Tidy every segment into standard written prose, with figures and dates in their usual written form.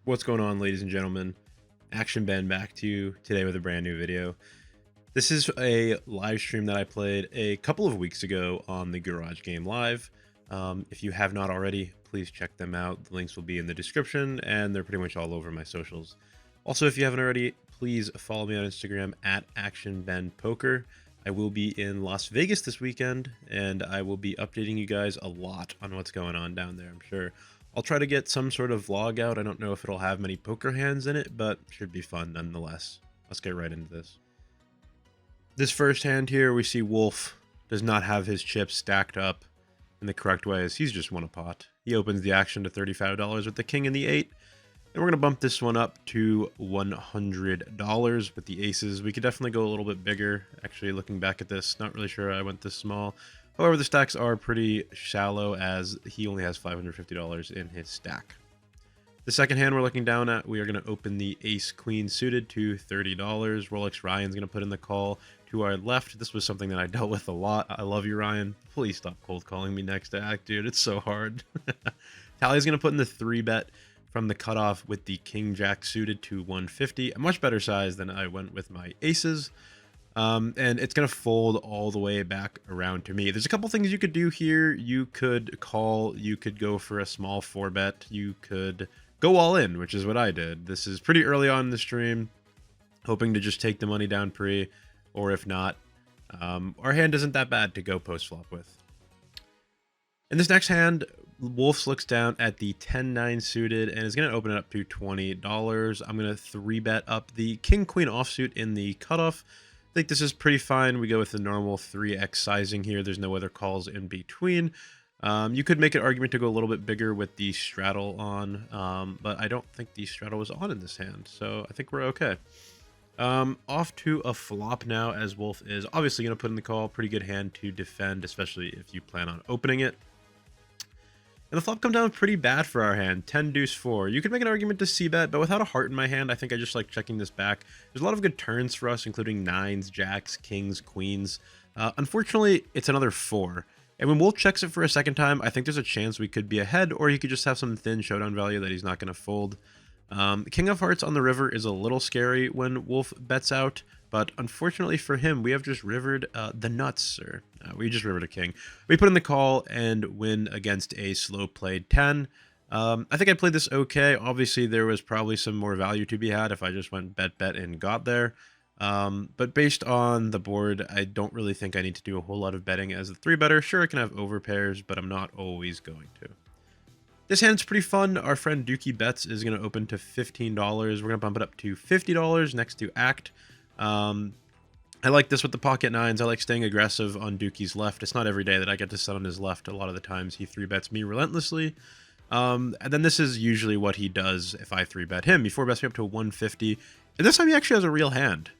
What's going on, ladies and gentlemen? Action Ben back to you today with a brand new video. This is a live stream that I played a couple of weeks ago on the Garage Game Live. If you have not already, please check them out. The links will be in the description, and they're pretty much all over my socials. Also, if you haven't already, please follow me on Instagram at ActionBenPoker. I will be in Las Vegas this weekend, and I will be updating you guys a lot on what's going on down there, I'm sure. I'll try to get some sort of vlog out. I don't know if it'll have many poker hands in it, but should be fun nonetheless. Let's get right into this. This first hand here, we see Wolf does not have his chips stacked up in the correct way, as he's just won a pot. He opens the action to $35 with the king and the 8. And we're going to bump this one up to $100 with the aces. We could definitely go a little bit bigger. Actually, looking back at this, not really sure I went this small. However, the stacks are pretty shallow as he only has $550 in his stack. The second hand we're looking down at, we are going to open the ace-queen suited to $30. Rolex Ryan's going to put in the call to our left. This was something that I dealt with a lot. I love you, Ryan. Please stop cold calling me next act, dude. It's so hard. Tally's going to put in the 3-bet from the cutoff with the king-jack suited to 150. A much better size than I went with my aces. And it's going to fold all the way back around to me. There's a couple things you could do here. You could call, you could go for a small 4-bet, you could go all in, which is what I did. This is pretty early on in the stream, hoping to just take the money down pre, or if not, our hand isn't that bad to go post-flop with. In this next hand, Wolf looks down at the 10-9 suited and is going to open it up to $20. I'm going to 3-bet up the king-queen offsuit in the cutoff. I think this is pretty fine. We go with the normal 3x sizing here. There's no other calls in between. You could make an argument to go a little bit bigger with the straddle on, but I don't think the straddle was on in this hand, so I think we're okay. Off to a flop now, as Wolf is obviously going to put in the call. Pretty good hand to defend, especially if you plan on opening it. And the flop come down pretty bad for our hand, 10 deuce 4. You could make an argument to c-bet, but without a heart in my hand, I think I just like checking this back. There's a lot of good turns for us, including 9s, jacks, kings, queens. Unfortunately, it's another 4. And when Wolf checks it for a second time, I think there's a chance we could be ahead, or he could just have some thin showdown value that he's not going to fold. King of Hearts on the river is a little scary when Wolf bets out, but unfortunately for him, we have just rivered the nuts, or we just rivered a king. We put in the call and win against a slow played 10. I think I played this okay. Obviously, there was probably some more value to be had if I just went bet and got there. But based on the board, I don't really think I need to do a whole lot of betting as a 3-better. Sure, I can have overpairs, but I'm not always going to. This hand's pretty fun. Our friend Dookie Bets is going to open to $15. We're going to bump it up to $50 next to Act. I like this with the pocket 9s. I like staying aggressive on Dookie's left. It's not every day that I get to sit on his left. A lot of the times he 3-bets me relentlessly. And then this is usually what he does if I 3-bet him. He 4-bets me up to 150. And this time he actually has a real hand.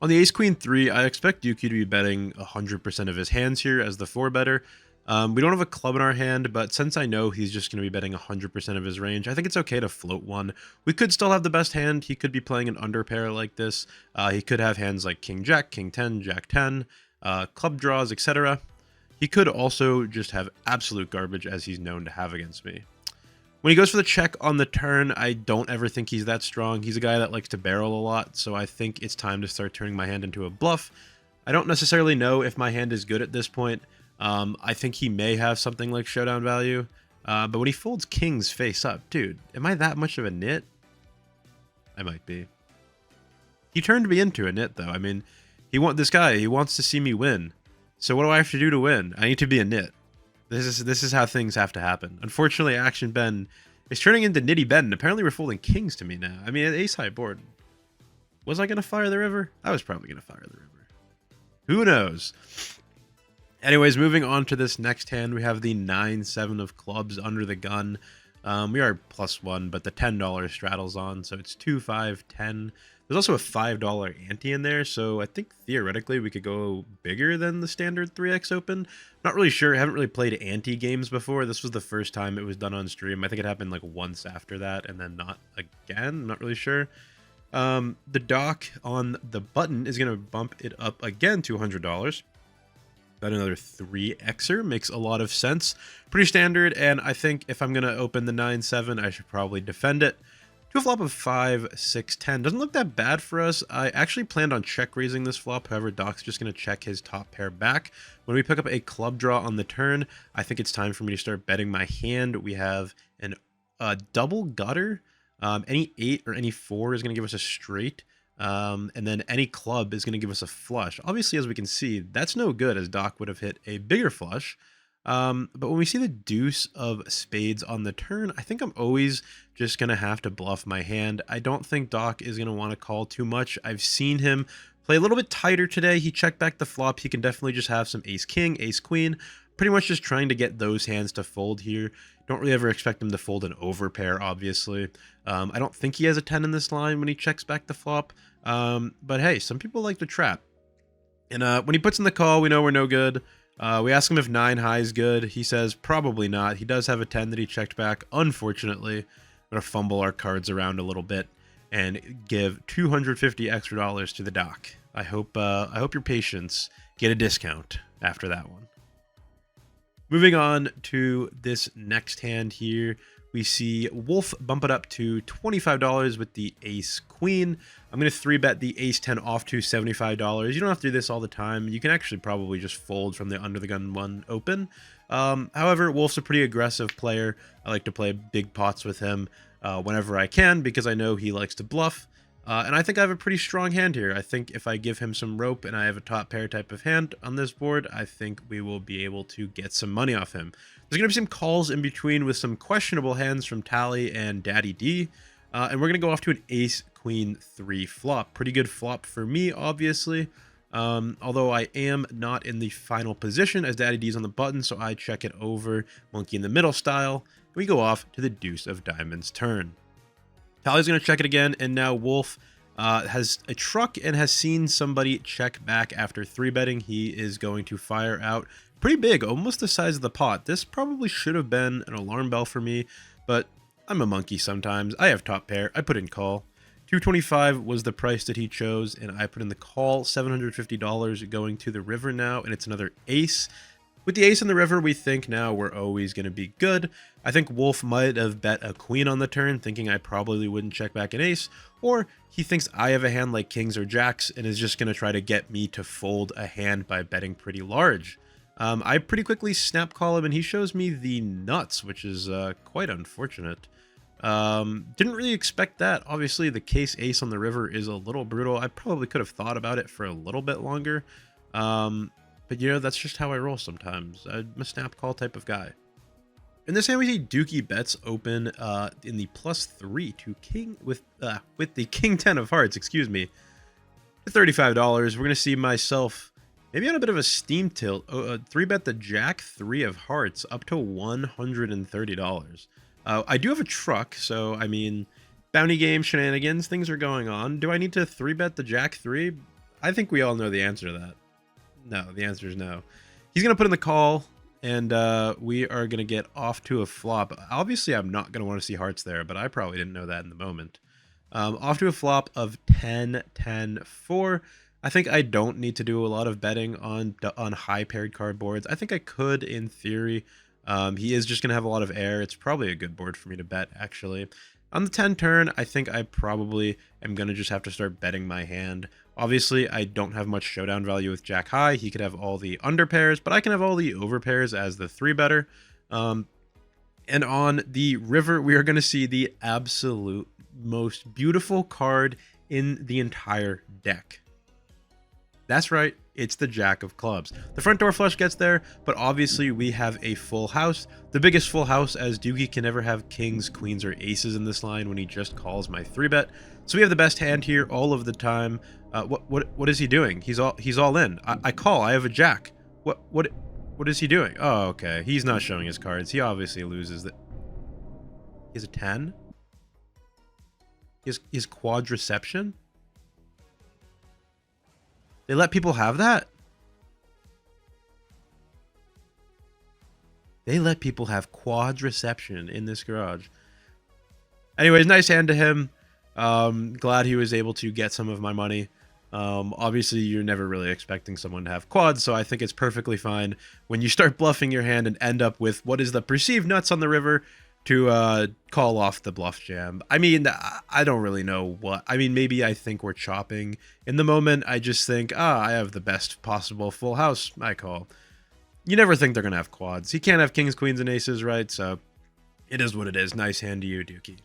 On the ace-queen 3, I expect Dookie to be betting 100% of his hands here as the 4-better. We don't have a club in our hand, but since I know he's just going to be betting 100% of his range, I think it's okay to float one. We could still have the best hand. He could be playing an underpair like this. He could have hands like king jack, king 10, jack 10, club draws, etc. He could also just have absolute garbage, as he's known to have against me. When he goes for the check on the turn, I don't ever think he's that strong. He's a guy that likes to barrel a lot, so I think it's time to start turning my hand into a bluff. I don't necessarily know if my hand is good at this point. I think he may have something like showdown value, but when he folds kings face up, dude, am I that much of a nit? I might be. He turned me into a nit, though. I mean, he wants to see me win. So what do I have to do to win? I need to be a nit. This is how things have to happen. Unfortunately, Action Ben is turning into Nitty Ben, and apparently we're folding kings to me now. I mean, an ace-high board. Was I going to fire the river? I was probably going to fire the river. Who knows? Anyways, moving on to this next hand, we have the 9-7 of clubs under the gun. We are +1, but the $10 straddles on, so it's 2, 5, 10. There's also a $5 ante in there, so I think theoretically we could go bigger than the standard 3x open. Not really sure. I haven't really played ante games before. This was the first time it was done on stream. I think it happened like once after that, and then not again. I'm not really sure. The dock on the button is going to bump it up again to $100. About another 3xer makes a lot of sense. Pretty standard, and I think if I'm going to open the 9-7, I should probably defend it. To a flop of 5, 6, 10. Doesn't look that bad for us. I actually planned on check raising this flop. However, Doc's just going to check his top pair back. When we pick up a club draw on the turn, I think it's time for me to start betting my hand. We have a double gutter. Any 8 or any 4 is going to give us a straight. And then any club is going to give us a flush. Obviously, as we can see, that's no good, as Doc would have hit a bigger flush. But when we see the deuce of spades on the turn, I think I'm always just going to have to bluff my hand. I don't think Doc is going to want to call too much. I've seen him play a little bit tighter today. He checked back the flop. He can definitely just have some ace king, ace queen, pretty much just trying to get those hands to fold here. Don't really ever expect him to fold an overpair, obviously. I don't think he has a 10 in this line when he checks back the flop. But hey, some people like to trap. And when he puts in the call, we know we're no good. We ask him if 9 high is good. He says probably not. He does have a 10 that he checked back. Unfortunately, I'm going to fumble our cards around a little bit and give $250 extra to the Doc. I hope your patients get a discount after that one. Moving on to this next hand here, we see Wolf bump it up to $25 with the ace queen. I'm going to 3-bet the ace 10 off to $75. You don't have to do this all the time. You can actually probably just fold from the under the gun one open. However, Wolf's a pretty aggressive player. I like to play big pots with him whenever I can because I know he likes to bluff. And I think I have a pretty strong hand here. I think if I give him some rope and I have a top pair type of hand on this board, I think we will be able to get some money off him. There's going to be some calls in between with some questionable hands from Tally and Daddy D. And we're going to go off to an ace queen 3 flop. Pretty good flop for me, obviously. Although I am not in the final position as Daddy D's on the button, so I check it over, monkey in the middle style. We go off to the deuce of diamonds turn. Tally's going to check it again, and now Wolf has a truck and has seen somebody check back after 3-betting. He is going to fire out pretty big, almost the size of the pot. This probably should have been an alarm bell for me, but I'm a monkey sometimes. I have top pair. I put in call. 225 was the price that he chose, and I put in the call. $750 going to the river now, and it's another ace. With the ace in the river, we think now we're always going to be good. I think Wolf might have bet a queen on the turn, thinking I probably wouldn't check back an ace, or he thinks I have a hand like kings or jacks and is just going to try to get me to fold a hand by betting pretty large. I pretty quickly snap call him, and he shows me the nuts, which is quite unfortunate. Didn't really expect that. Obviously, the case ace on the river is a little brutal. I probably could have thought about it for a little bit longer. But, you know, that's just how I roll sometimes. I'm a snap call type of guy. In this hand, we see Dookie bets open in the +3 to king with the king 10 of hearts, excuse me, $35. We're going to see myself maybe on a bit of a steam tilt. 3-bet the jack 3 of hearts up to $130. I do have a truck, so, I mean, bounty game shenanigans, things are going on. Do I need to 3-bet the jack 3? I think we all know the answer to that. No, the answer is no. He's going to put in the call, and we are going to get off to a flop. Obviously, I'm not going to want to see hearts there, but I probably didn't know that in the moment. Off to a flop of 10, 10, 4. I think I don't need to do a lot of betting on high paired card boards. I think I could in theory. He is just going to have a lot of air. It's probably a good board for me to bet, actually. On the 10 turn, I think I probably am going to just have to start betting my hand. Obviously, I don't have much showdown value with Jack High. He could have all the under pairs, but I can have all the over pairs as the 3-better. And on the river, we are going to see the absolute most beautiful card in the entire deck. That's right, it's the Jack of Clubs. The front door flush gets there, but obviously we have a full house. The biggest full house, as Doogie can never have kings, queens, or aces in this line when he just calls my 3-bet. So we have the best hand here all of the time. What is he doing? He's all in. I call. I have a jack. What is he doing? Oh, okay. He's not showing his cards. He obviously loses. He has a 10. He has quadriception. They let people have that? They let people have quadriception in this garage. Anyways, nice hand to him. Glad he was able to get some of my money. Obviously, you're never really expecting someone to have quads, so I think it's perfectly fine when you start bluffing your hand and end up with what is the perceived nuts on the river. to call off the bluff jam. I mean, I don't really know what. I mean, maybe I think we're chopping. In the moment, I just think, I have the best possible full house. I call. You never think they're going to have quads. He can't have kings, queens, and aces, right? So it is what it is. Nice hand to you, Dookie.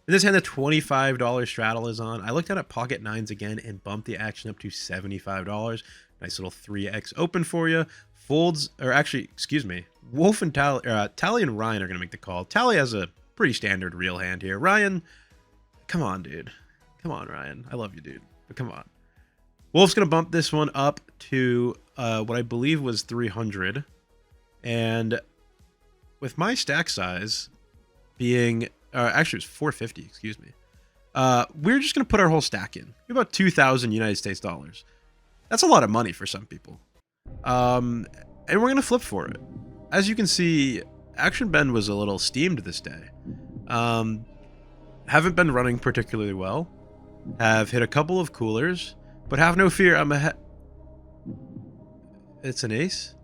In this hand, the $25 straddle is on. I looked at pocket nines again and bumped the action up to $75. Nice little 3x open for you. Folds, or actually, excuse me, Wolf and Tally and Ryan are going to make the call. Tally has a pretty standard real hand here. Ryan, come on, dude. Come on, Ryan. I love you, dude. But come on. Wolf's going to bump this one up to what I believe was 300. And with my stack size being, actually it was 450, excuse me. We're just going to put our whole stack in. About 2,000 United States dollars. That's a lot of money for some people. And we're going to flip for it. As you can see, Action Ben was a little steamed this day. Haven't been running particularly well. Have hit a couple of coolers, but have no fear, I'm ahead. It's an ace?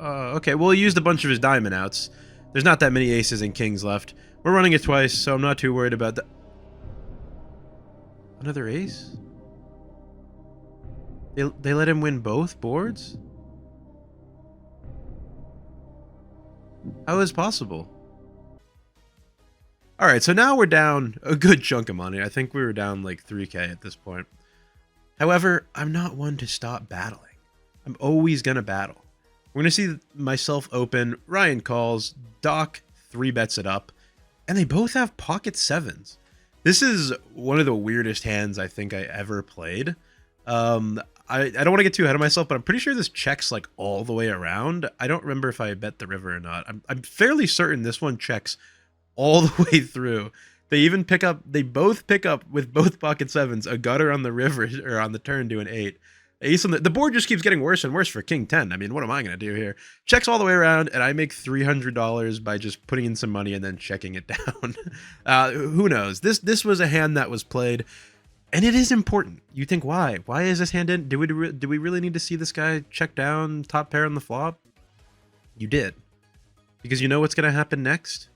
Okay, well, he used a bunch of his diamond outs. There's not that many aces and kings left. We're running it twice, so I'm not too worried about that. Another ace? They let him win both boards? How is possible? Alright, so now we're down a good chunk of money. I think we were down like 3K at this point. However, I'm not one to stop battling. I'm always going to battle. We're going to see myself open, Ryan calls, Doc 3-bets it up, and they both have pocket sevens. This is one of the weirdest hands I think I ever played. I don't want to get too ahead of myself, but I'm pretty sure this checks like all the way around. I don't remember if I bet the river or not. I'm fairly certain this one checks all the way through. They both pick up with both pocket sevens, a gutter on the river or on the turn to an 8. Ace on the board just keeps getting worse and worse for King 10. I mean, what am I going to do here? Checks all the way around, and I make $300 by just putting in some money and then checking it down. Who knows? This was a hand that was played. And it is important. You think, why? Why is this hand in? Do we really need to see this guy check down top pair on the flop? You did. Because you know what's going to happen next?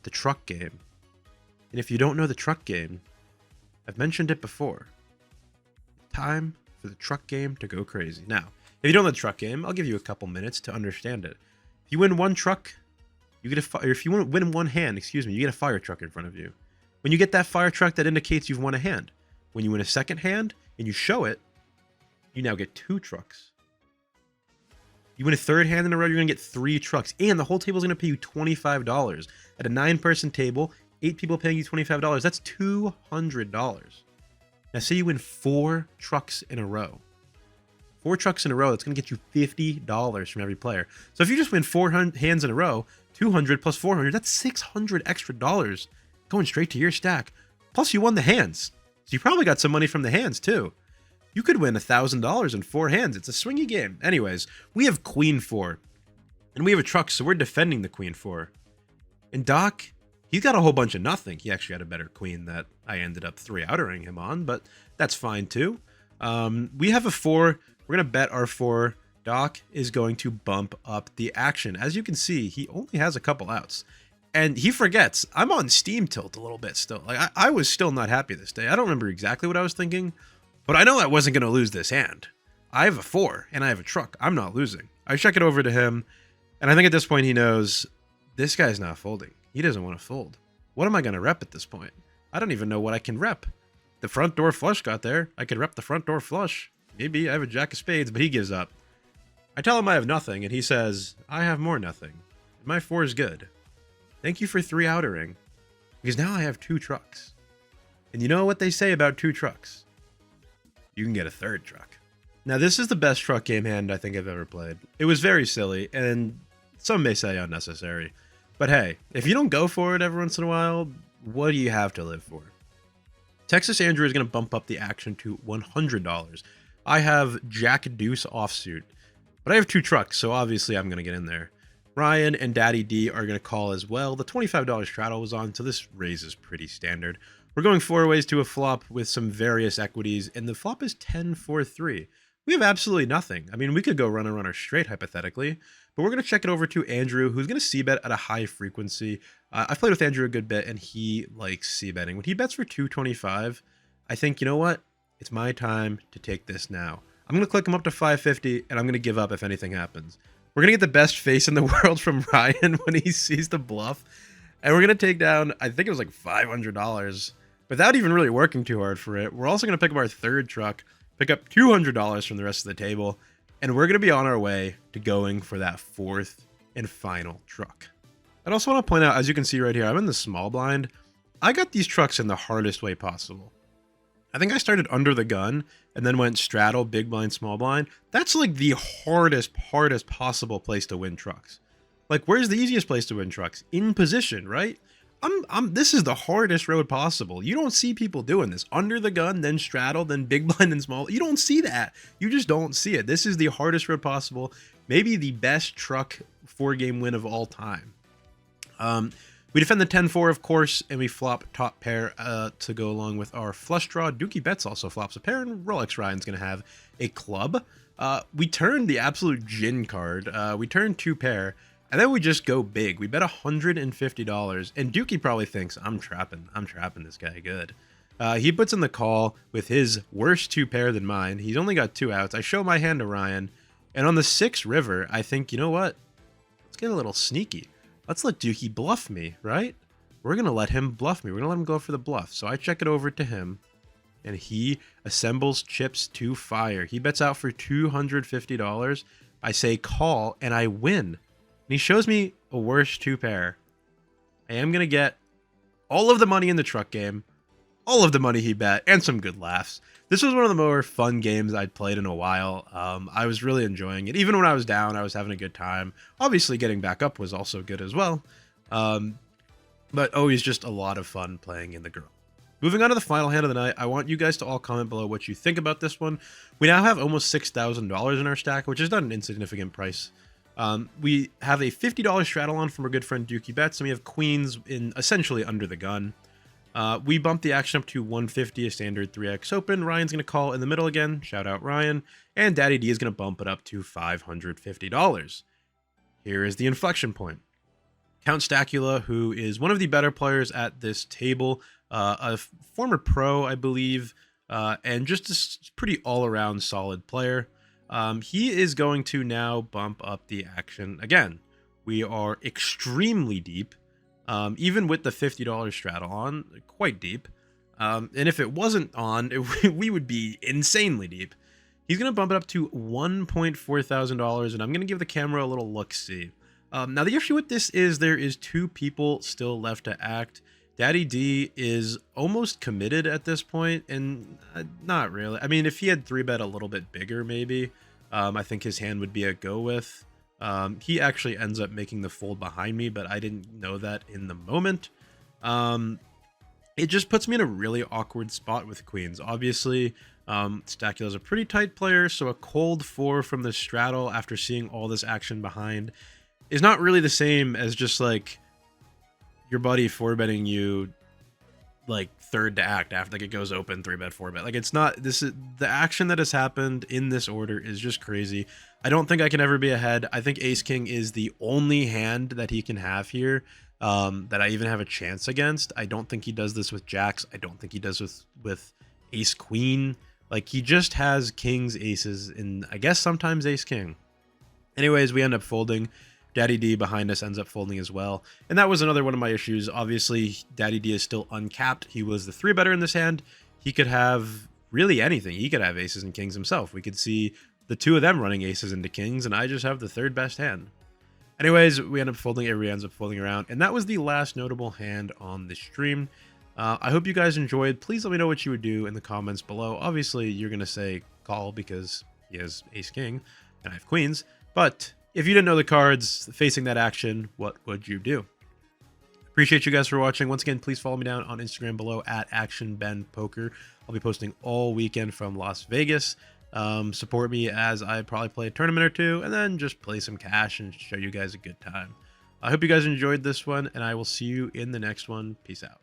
The truck game. And if you don't know the truck game, I've mentioned it before. Time for the truck game to go crazy. Now, if you don't know the truck game, I'll give you a couple minutes to understand it. If you win one truck, you get or if you win one hand, excuse me, you get a fire truck in front of you. When you get that fire truck, that indicates you've won a hand. When you win a second hand and you show it, you now get 2 trucks. You win a third hand in a row, you're going to get 3 trucks. And the whole table is going to pay you $25. At a 9-person table, 8 people paying you $25. That's $200. Now, say you win 4 trucks in a row. 4 trucks in a row, that's going to get you $50 from every player. So if you just win 4 hands in a row, 200 plus 400, that's 600 extra dollars going straight to your stack. Plus, you won the hands. So you probably got some money from the hands, too. You could win $1,000 in 4 hands. It's a swingy game. Anyways, we have Queen 4. And we have a truck, so we're defending the Queen 4. And Doc, he's got a whole bunch of nothing. He actually had a better queen that I ended up 3-outering him on, but that's fine, too. We have a 4. We're going to bet our 4. Doc is going to bump up the action. As you can see, he only has a couple outs. And he forgets, I'm on Steam tilt a little bit still. Like I was still not happy this day. I don't remember exactly what I was thinking, but I know I wasn't going to lose this hand. I have a 4 and I have a truck. I'm not losing. I check it over to him, and I think at this point he knows this guy's not folding. He doesn't want to fold. What am I going to rep at this point? I don't even know what I can rep. The front door flush got there. I could rep the front door flush. Maybe I have a jack of spades, but he gives up. I tell him I have nothing, and he says, I have more nothing. My 4 is good. Thank you for 3-outering, because now I have 2 trucks. And you know what they say about 2 trucks? You can get a 3rd truck. Now, this is the best truck game hand I think I've ever played. It was very silly, and some may say unnecessary. But hey, if you don't go for it every once in a while, what do you have to live for? Texas Andrew is going to bump up the action to $100. I have Jack Deuce offsuit, but I have 2 trucks, so obviously I'm going to get in there. Ryan and Daddy D are going to call as well. The $25 straddle was on, so this raise is pretty standard. We're going 4 ways to a flop with some various equities, and the flop is 10-4-3. We have absolutely nothing. I mean, we could go runner straight, hypothetically, but we're going to check it over to Andrew, who's going to c-bet at a high frequency. I've played with Andrew a good bit, and he likes c-betting. When he bets for 225, I think, you know what? It's my time to take this now. I'm going to click him up to 550, and I'm going to give up if anything happens. We're going to get the best face in the world from Ryan when he sees the bluff, and we're going to take down, I think it was like $500, without even really working too hard for it. We're also going to pick up our third truck, pick up $200 from the rest of the table, and we're going to be on our way to going for that fourth and final truck. I also want to point out, as you can see right here, I'm in the small blind. I got these trucks in the hardest way possible. I think I started under the gun and then went straddle, big blind, small blind. That's like the hardest possible place to win trucks. Like, where's the easiest place to win trucks? In position, right? This is the hardest road possible. You don't see people doing this. Under the gun, then straddle, then big blind, then small. You don't see that. You just don't see it. This is the hardest road possible. Maybe the best truck 4-game win of all time. We defend the 10-4, of course, and we flop top pair to go along with our flush draw. Dookie Bets also flops a pair, and Rolex Ryan's going to have a club. We turn the absolute gin card. We turn 2 pair, and then we just go big. We bet $150, and Dookie probably thinks, I'm trapping this guy good. He puts in the call with his worst 2 pair than mine. He's only got 2 outs. I show my hand to Ryan, and on the 6 river, I think, you know what? Let's get a little sneaky. Let's let Dookie bluff me, right? We're going to let him bluff me. We're going to let him go for the bluff. So I check it over to him, and he assembles chips to fire. He bets out for $250. I say call, and I win. And he shows me a worse 2 pair. I am going to get all of the money in the truck game, all of the money he bet, and some good laughs. This was one of the more fun games I'd played in a while. I was really enjoying it. Even when I was down, I was having a good time. Obviously, getting back up was also good as well. But always just a lot of fun playing in the girl. Moving on to the final hand of the night, I want you guys to all comment below what you think about this one. We now have almost $6,000 in our stack, which is not an insignificant price. We have a $50 straddle on from our good friend Dookie Bets, and we have queens in essentially under the gun. We bumped the action up to 150, a standard 3x open. Ryan's going to call in the middle again. Shout out Ryan. And Daddy D is going to bump it up to $550. Here is the inflection point. Count Stacula, who is one of the better players at this table, a former pro, I believe, and just a pretty all-around solid player. He is going to now bump up the action again. We are extremely deep. Even with the $50 straddle on, quite deep. And if it wasn't on, we would be insanely deep. He's going to bump it up to $1.4 thousand, and I'm going to give the camera a little look-see. Now, the issue with this is there is 2 people still left to act. Daddy D is almost committed at this point, and not really. I mean, if he had 3-bet a little bit bigger, maybe, I think his hand would be a go with. He actually ends up making the fold behind me, but I didn't know that in the moment. It just puts me in a really awkward spot with queens. Obviously, Stacula's a pretty tight player, so a cold 4 from the straddle after seeing all this action behind is not really the same as just like your buddy 4-betting you like third to act after like it goes open 3-bet 4-bet. Like, it's not, this is the action that has happened in this order is just crazy. I don't think I can ever be ahead. I think Ace King is the only hand that he can have here that I even have a chance against. I don't think he does this with jacks. I don't think he does with Ace Queen. Like, he just has kings, aces, and I guess sometimes Ace King. Anyways, we end up folding. Daddy D behind us ends up folding as well. And that was another one of my issues. Obviously, Daddy D is still uncapped. He was the 3-better in this hand. He could have really anything. He could have aces and kings himself. We could see the 2 of them running aces into kings, and I just have the 3rd best hand. Anyways, we end up folding. Everybody ends up folding around. And that was the last notable hand on the stream. I hope you guys enjoyed. Please let me know what you would do in the comments below. Obviously, you're going to say call because he has ace king and I have queens. But if you didn't know the cards facing that action, what would you do? Appreciate you guys for watching. Once again, please follow me down on Instagram below at ActionBenPoker. I'll be posting all weekend from Las Vegas. Support me as I probably play a tournament or 2 and then just play some cash and show you guys a good time. I hope you guys enjoyed this one, and I will see you in the next one. Peace out.